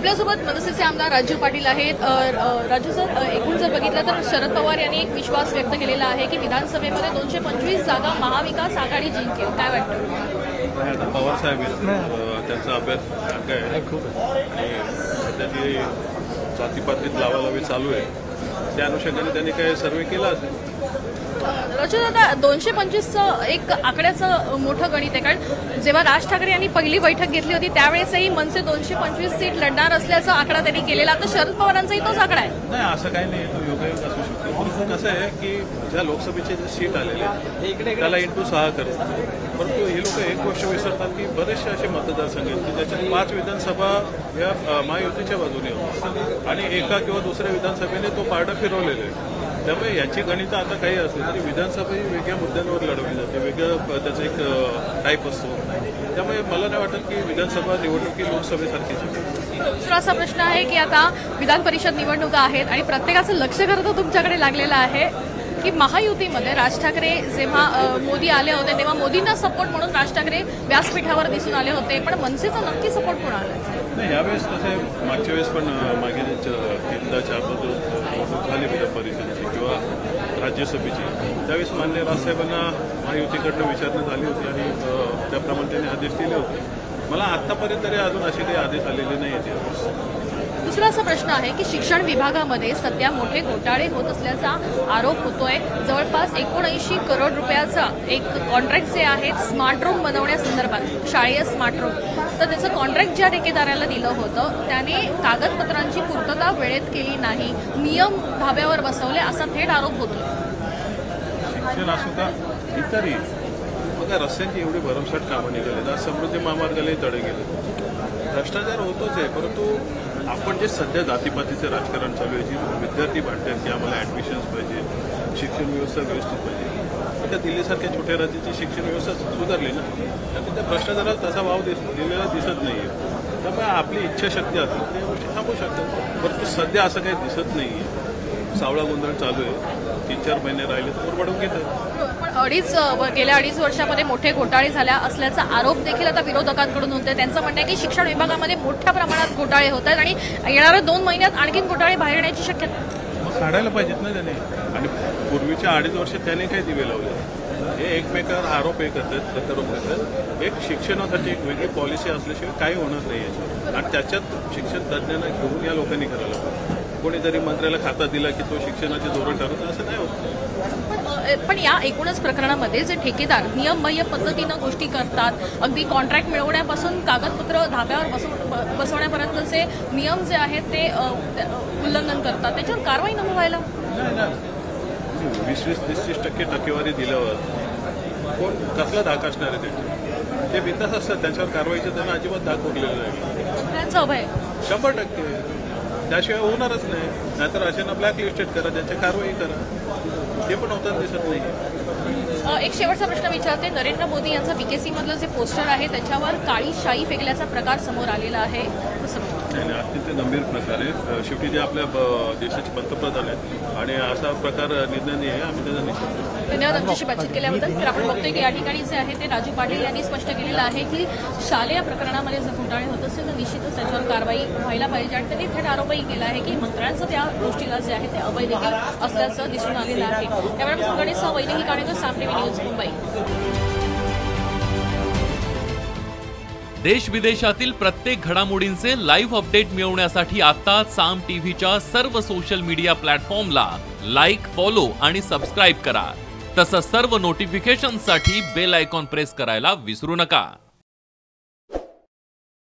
आपल्यासोबत मनसेचे आमदार राजू पाटील आहेत। राजू सर, एकूण जर बघितलं तर शरद पवार यांनी एक विश्वास व्यक्त केलेला आहे की विधानसभेमध्ये 225 जागा महाविकास आघाडी जिंकेल, काय वाटतं? आता पवार साहेब त्यांचा अभ्यास काय आहे खूप, आणि सध्या ती जातीपातीत लावालावी चालू आहे, त्या अनुषंगाने त्यांनी काय सर्वे केला असेल। राजू दादा, 225चं एक आकड्याचं मोठं गणित आहे, कारण जेव्हा राज ठाकरे यांनी पहिली बैठक घेतली होती त्यावेळेसही मनसे 225 सीट लढणार असल्याचा आकडा त्यांनी केलेला, आता शरद पवारांचाही तोच आकडा आहे। नाही, असं काही नाही, तो योगायोग असू शकतो। कसं आहे की ज्या लोकसभेचे जे सीट आलेले त्याला इंटू 6 करतात, परंतु हे लोक एक गोष्ट विसरतात की बरेचसे असे मतदारसंघ आहेत की ज्याच्यात 5 विधानसभा या महायुतीच्या बाजूने होतात आणि एका किंवा दुसऱ्या विधानसभेने तो पारडा फिरवलेला आहे। त्यामुळे याची गणितं आता काही असली तरी विधानसभा ही वेगळ्या मुद्द्यांवर लढवली जाते, वेगळं त्याचं एक टाईप असतो। त्यामुळे मला नाही वाटत की विधानसभा निवडणूक ही लोकसभेसारखीच। दुसरा असा प्रश्न आहे की आता विधान परिषद निवडणुका आहेत आणि प्रत्येकाचं लक्ष खरं तुमच्याकडे लागलेलं आहे की महायुतीमध्ये राज ठाकरे जेव्हा मोदी आले होते तेव्हा मोदींना सपोर्ट म्हणून राज ठाकरे व्यासपीठावर दिसून आले होते, पण मनसेचा नक्की सपोर्ट कोण आला? नाही, यावेळेस कसं आहे, मागच्या वेळेस पण मागे 3-4 झाली विधान परिषदेची किंवा राज्यसभेची, त्यावेळेस मान्य राजसाहेबांना महायुतीकडनं विचारणा झाली होती आणि त्याप्रमाणे त्यांनी आदेश दिले होते। मला आत्तापर्यंत तरी अजून असे काही आदेश आलेले नाही आहेत यावेळेस। दुसरा असा प्रश्न आहे की शिक्षण विभागामध्ये सध्या मोठे घोटाळे होत असल्याचा आरोप होतोय। जवळपास 79 करोड रुपयाचा एक कॉन्ट्रॅक्ट जे आहे स्मार्ट रूम बनवण्यासंदर्भात, शाळेय स्मार्ट रूम, तर त्याचं कॉन्ट्रॅक्ट ज्या ठेकेदाराला दिलं होतं त्याने कागदपत्रांची पूर्तता वेळेत केली नाही, नियम धाब्यावर बसवले, असा थेट आरोप होतो। शिक्षण असो का इतरही, बघा रस्त्यांची एवढी भरमसाठ कामं निघाली, आज समृद्धी महामार्गालाही तडे गेले, भ्रष्टाचार होतोच आहे। परंतु आपण जे सध्या जातीपातीचं राजकारण चालू आहे, जी विद्यार्थी भांडतात की आम्हाला ॲडमिशन्स पाहिजे, शिक्षण व्यवस्था व्यवस्थित पाहिजे, आता दिल्लीसारख्या छोट्या राज्याची शिक्षण व्यवस्था सुधारली ना, तर त्या भ्रष्टाचाराला तसा वाव दिलेला दिसत नाही आहे। त्यामुळे आपली इच्छाशक्ती असेल त्या गोष्टी थांबू शकतात, परंतु सध्या असं काही दिसत नाही आहे। सावळा गोंधळ चालू आहे, 3-4 महिने राहिले तर पडून घेतात। पण गेल्या 2.5 वर्षामध्ये मोठे घोटाळे झाल्या असल्याचा आरोप देखील आता विरोधकांकडून होते। त्यांचं म्हणणं आहे की शिक्षण विभागामध्ये मोठ्या प्रमाणात घोटाळे होत आहेत आणि येणाऱ्या 2 महिन्यात आणखीन घोटाळे बाहेर येण्याची शक्यता। मग काढायला पाहिजेत ना त्याने, आणि पूर्वीच्या 2.5 वर्ष त्याने काय दिवे लावले, हे एकमेकांवर आरोप हे करतात, प्रत्यारोप करतात। एक शिक्षणासाठी एक वेगळी पॉलिसी असल्याशिवाय काही होणार नाही याच्यावर, आणि त्याच्यात शिक्षण तज्ज्ञांना घेऊन या लोकांनी करायला पाहिजे। कोणीतरी मंत्र्याला खाता दिला की तो शिक्षणाचे धोरण ठरवतं, असं नाही होत। पण या एकूणच प्रकरणामध्ये जे ठेकेदार नियमबाह्य पद्धतीनं गोष्टी करतात, अगदी कॉन्ट्रॅक्ट मिळवण्यापासून कागदपत्र धाब्यावर बसवण्यापर्यंतचे नियम जे आहेत ते उल्लंघन करतात, त्याच्यावर कारवाई नको व्हायला? नाही ना, 20-30% टक्केवारी दिल्यावर कोण कसला धाक असणार आहे त्याची? ते बिंदास असतात, त्याच्यावर कारवाईचं त्यांना अजिबात धाक उरलेलं नाही। त्यांचं अभय 100%, त्याशिवाय होणारच नाही। नाहीतर अशांना ब्लॅकलिस्टेड करा, त्यांची कारवाई करा, ते पण होताना दिसत नाही। एक शेवटचा प्रश्न विचारते, नरेंद्र मोदी यांचं बीकेसी मधलं जे पोस्टर आहे त्याच्यावर काळी शाई फेकल्याचा प्रकार समोर आलेला आहे, नाही, अत्यंत गंभीर प्रकार आहे। शेवटी जे आपल्या देशाचे पंतप्रधान आहेत आणि असा प्रकार निर्णय आहे, आम्ही त्याचा निषेध करतो। धन्यवाद आमच्याशी बातचीत केल्याबद्दल। तर आपण बघतोय की या ठिकाणी जे आहे ते राजू पाटील यांनी स्पष्ट केलेलं आहे की शालेय प्रकरणामध्ये जर घोटाळे होत असेल तर निश्चितच त्याच्यावर कारवाई व्हायला पाहिजे, आणि त्यांनी थेट आरोपही केला आहे की मंत्र्यांचं त्या गोष्टीला जे आहे ते अवैध देखील असल्याचं दिसून आलेलं आहे। त्यामुळे गणेश वैदेही काणेकर, साम टीव्ही न्यूज, मुंबई। देश विदेशातील प्रत्येक घडामोडींचे लाईव्ह अपडेट मिळवण्यासाठी आता साम टीव्हीच्या सर्व सोशल मीडिया प्लॅटफॉर्मला लाईक, फॉलो आणि सबस्क्राईब करा। तसंच सर्व नोटिफिकेशनसाठी बेल आयकॉन प्रेस करायला विसरू नका।